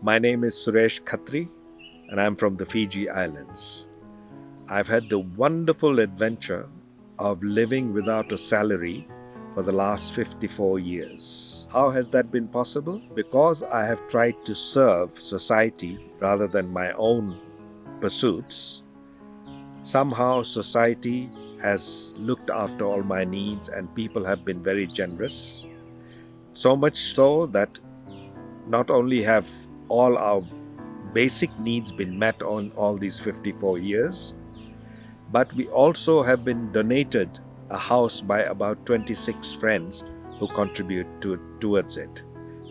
My name is Suresh Khatri and I'm from the Fiji Islands. I've had the wonderful adventure of living without a salary for the last 54 years. How has that been possible? Because I have tried to serve society rather than my own pursuits. Somehow society has looked after all my needs and people have been very generous. So much so that not only have all our basic needs been met on all these 54 years, but we also have been donated a house by about 26 friends who contribute towards it.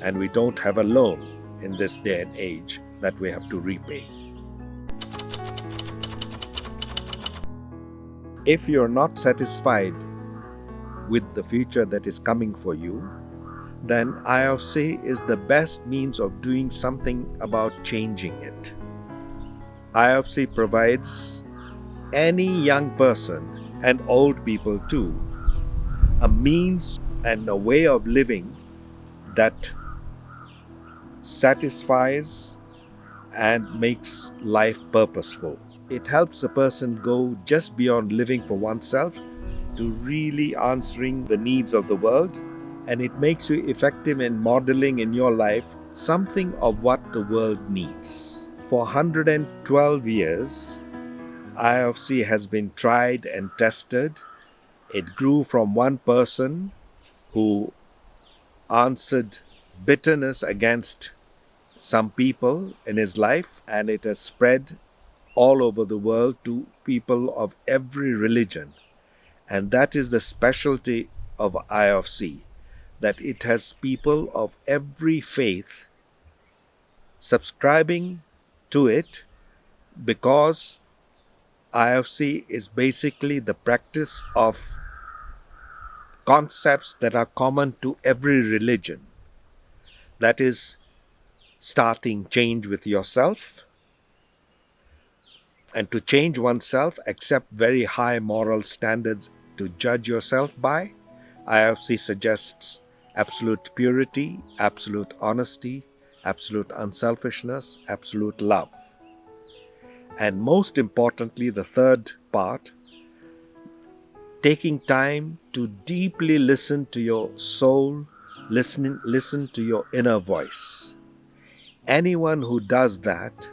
And we don't have a loan in this day and age that we have to repay. If you're not satisfied with the future that is coming for you, then IFC is the best means of doing something about changing it. IFC provides any young person and old people too a means and a way of living that satisfies and makes life purposeful. It helps a person go just beyond living for oneself to really answering the needs of the world, and it makes you effective in modeling in your life something of what the world needs. For 112 years, IFC has been tried and tested. It grew from one person who answered bitterness against some people in his life, and it has spread all over the world to people of every religion. And that is the specialty of IFC, that it has people of every faith subscribing to it, because IFC is basically the practice of concepts that are common to every religion. That is, starting change with yourself, and to change oneself, accept very high moral standards to judge yourself by. IFC suggests absolute purity, absolute honesty, absolute unselfishness, absolute love. And most importantly, the third part, taking time to deeply listen to your soul, listen to your inner voice. Anyone who does that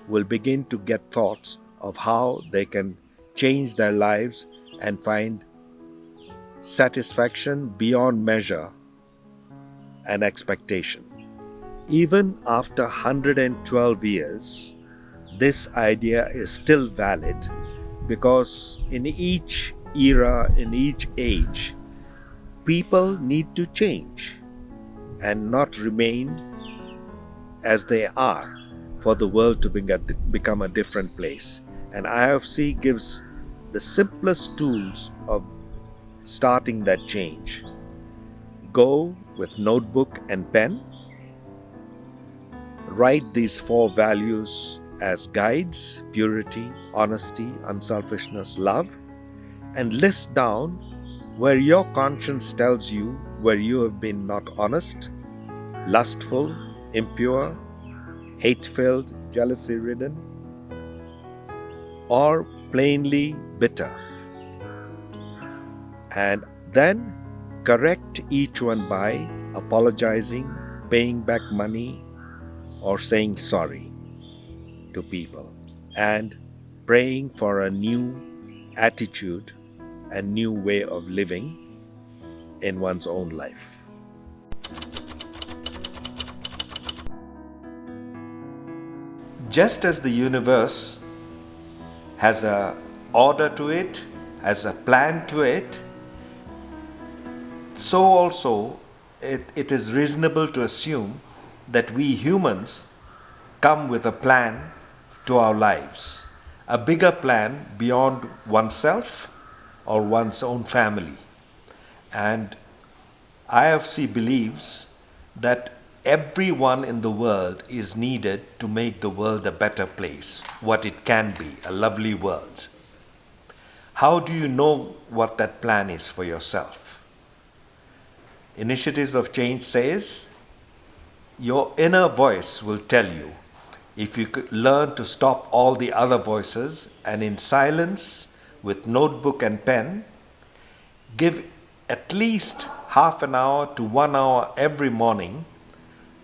will begin to get thoughts of how they can change their lives and find satisfaction beyond measure and expectation. Even after 112 years, this idea is still valid, because in each era, in each age, people need to change and not remain as they are for the world to become a different place. And IFC gives the simplest tools of starting that change. Go with notebook and pen. Write these 4 values as guides: purity, honesty, unselfishness, love, and list down where your conscience tells you where you have been not honest, lustful, impure, hate-filled, jealousy-ridden, or plainly bitter. And then correct each one by apologizing, paying back money, or saying sorry to people, and praying for a new attitude and new way of living in one's own life. Just as the universe has an order to it, has a plan to it, so also it is reasonable to assume that we humans come with a plan to our lives, a bigger plan beyond oneself or one's own family. And IFC believes that everyone in the world is needed to make the world a better place, what it can be, a lovely world. How do you know what that plan is for yourself? Initiatives of Change says, Your inner voice will tell you. If you could learn to stop all the other voices and in silence with notebook and pen, give at least half an hour to 1 hour every morning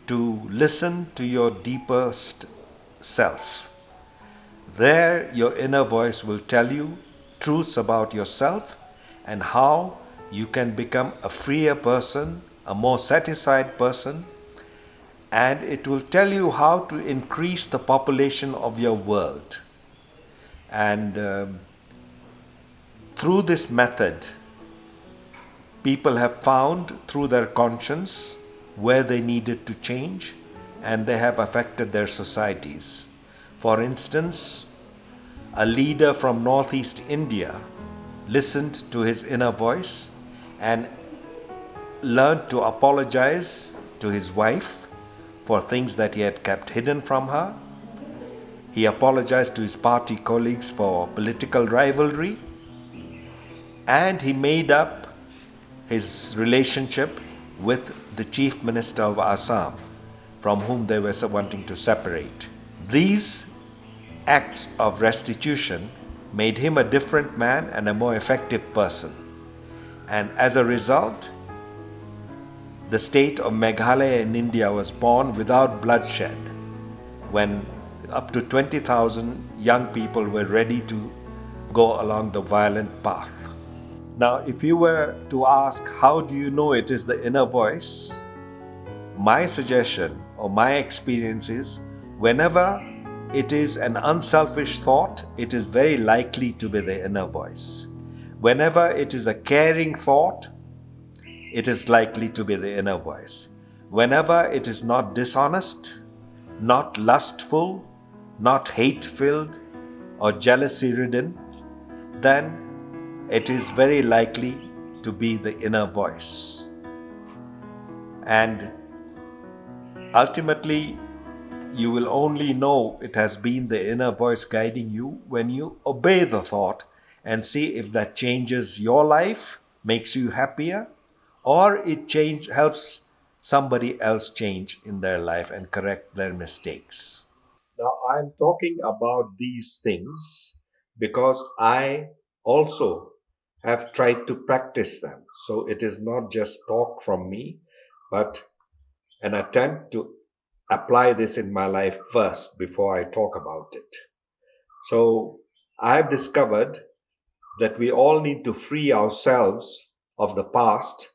to listen to your deepest self. There, your inner voice will tell you truths about yourself and how you can become a freer person, a more satisfied person, and it will tell you how to increase the population of your world. And through this method, people have found through their conscience where they needed to change, and they have affected their societies. For instance, a leader from Northeast India listened to his inner voice and learned to apologize to his wife for things that he had kept hidden from her. He apologized to his party colleagues for political rivalry, and he made up his relationship with the Chief Minister of Assam, from whom they were wanting to separate. These acts of restitution made him a different man and a more effective person. And as a result, the state of Meghalaya in India was born without bloodshed, when up to 20,000 young people were ready to go along the violent path. Now, if you were to ask, how do you know it is the inner voice? My suggestion or my experience is, whenever it is an unselfish thought, it is very likely to be the inner voice. Whenever it is a caring thought, it is likely to be the inner voice. Whenever it is not dishonest, not lustful, not hate-filled or jealousy-ridden, then it is very likely to be the inner voice. And ultimately, you will only know it has been the inner voice guiding you when you obey the thought and see if that changes your life, makes you happier, or it helps somebody else change in their life and correct their mistakes. Now, I'm talking about these things because I also have tried to practice them. So it is not just talk from me, but an attempt to apply this in my life first before I talk about it. So I've discovered that we all need to free ourselves of the past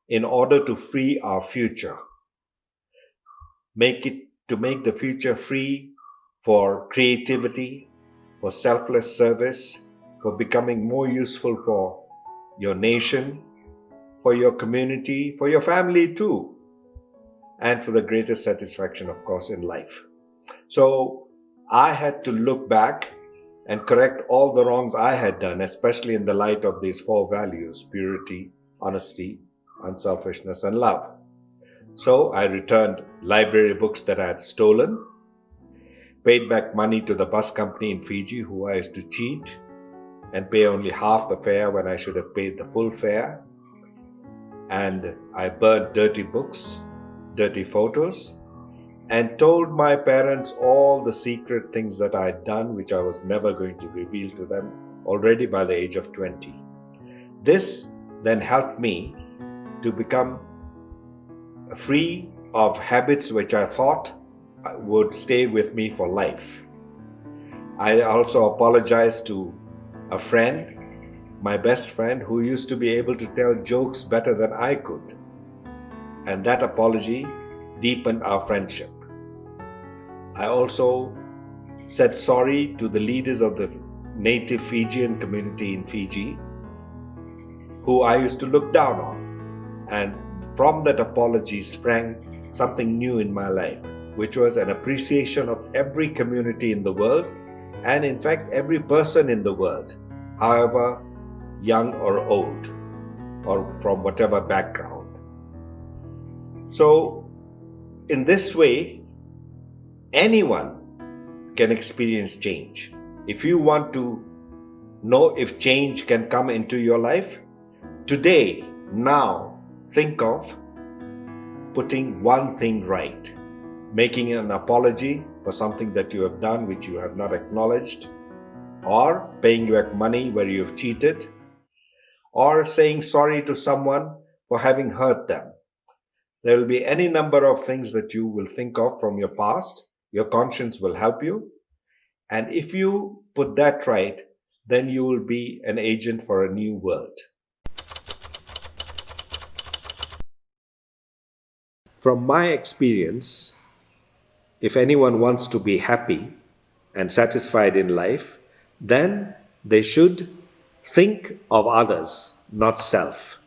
in order to free our future. Make the future free for creativity, for selfless service, for becoming more useful for your nation, for your community, for your family too, and for the greatest satisfaction, of course, in life. So I had to look back and correct all the wrongs I had done, especially in the light of these four values: purity, honesty, unselfishness, and love. So I returned library books that I had stolen, paid back money to the bus company in Fiji who I used to cheat and pay only half the fare when I should have paid the full fare. And I burned dirty books, dirty photos, and told my parents all the secret things that I had done, which I was never going to reveal to them already by the age of 20. This then helped me to become free of habits which I thought would stay with me for life. I also apologized to a friend, my best friend, who used to be able to tell jokes better than I could. And that apology deepened our friendship. I also said sorry to the leaders of the native Fijian community in Fiji, who I used to look down on. And from that apology sprang something new in my life, which was an appreciation of every community in the world, and in fact every person in the world, however young or old, or from whatever background. So in this way, anyone can experience change. If you want to know if change can come into your life, today, now, think of putting one thing right, making an apology for something that you have done which you have not acknowledged, or paying back money where you have cheated, or saying sorry to someone for having hurt them. There will be any number of things that you will think of from your past. Your conscience will help you. And if you put that right, then you will be an agent for a new world. From my experience, if anyone wants to be happy and satisfied in life, then they should think of others, not self,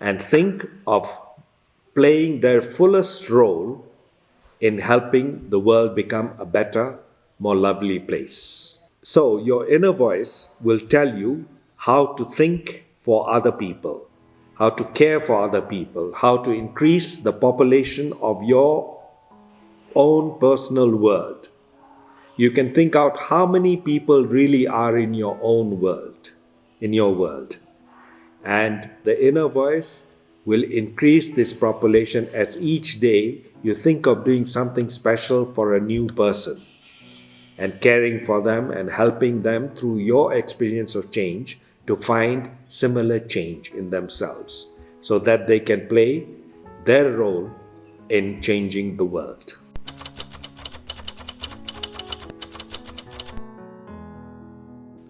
and think of playing their fullest role in helping the world become a better, more lovely place. So, your inner voice will tell you how to think for other people, how to care for other people, how to increase the population of your own personal world. You can think out how many people really are in your own world, in your world. And the inner voice will increase this population as each day you think of doing something special for a new person and caring for them and helping them through your experience of change to find similar change in themselves so that they can play their role in changing the world.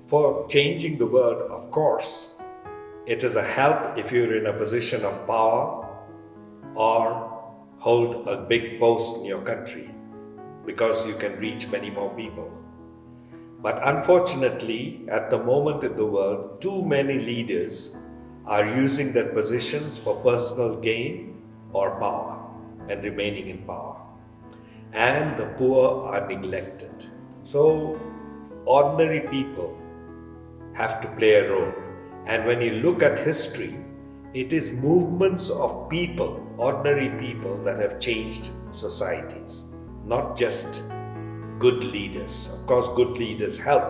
For changing the world, of course, it is a help if you're in a position of power or hold a big post in your country, because you can reach many more people. But unfortunately, at the moment in the world, too many leaders are using their positions for personal gain or power and remaining in power. And the poor are neglected. So, ordinary people have to play a role. And when you look at history, it is movements of people, ordinary people, that have changed societies, not just good leaders. Of course, good leaders help,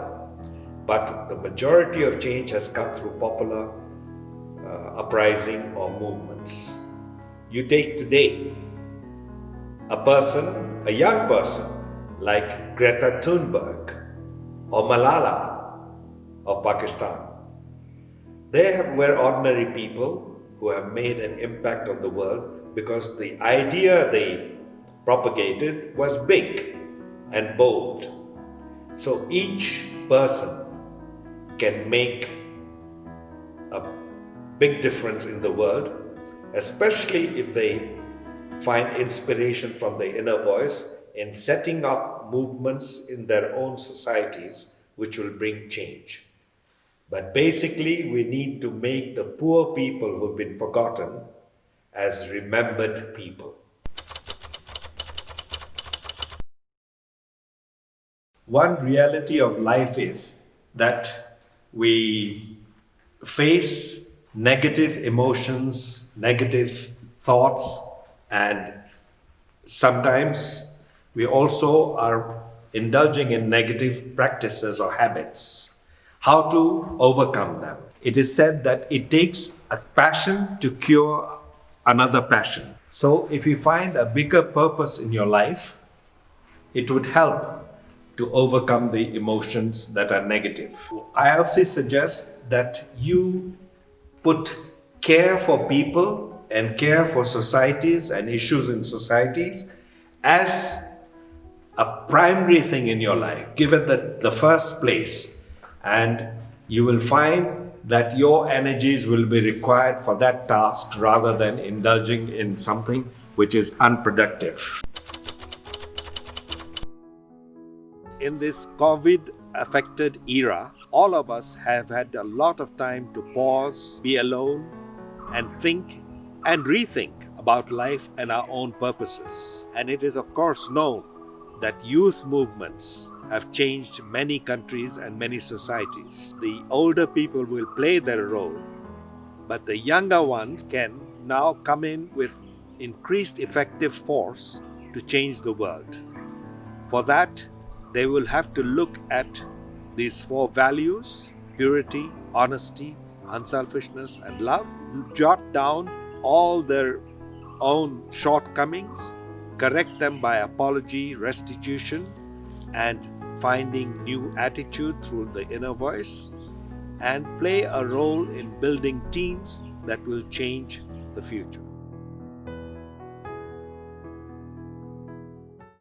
but the majority of change has come through popular uprising or movements. You take today a young person like Greta Thunberg or Malala of Pakistan. Were ordinary people who have made an impact on the world because the idea they propagated was big and bold. So each person can make a big difference in the world, especially if they find inspiration from the inner voice in setting up movements in their own societies which will bring change. But basically, we need to make the poor people who've been forgotten as remembered people. One reality of life is that we face negative emotions, negative thoughts, and sometimes we also are indulging in negative practices or habits. How to overcome them? It is said that it takes a passion to cure another passion. So if you find a bigger purpose in your life, it would help to overcome the emotions that are negative. I also suggest that you put care for people and care for societies and issues in societies as a primary thing in your life. Give it the first place, and you will find that your energies will be required for that task rather than indulging in something which is unproductive. In this COVID-affected era, all of us have had a lot of time to pause, be alone, and think and rethink about life and our own purposes. And it is of course known that youth movements have changed many countries and many societies. The older people will play their role, but the younger ones can now come in with increased effective force to change the world. For that, they will have to look at these 4 values: purity, honesty, unselfishness, and love. Jot down all their own shortcomings, correct them by apology, restitution, and finding new attitude through the inner voice, and play a role in building teams that will change the future.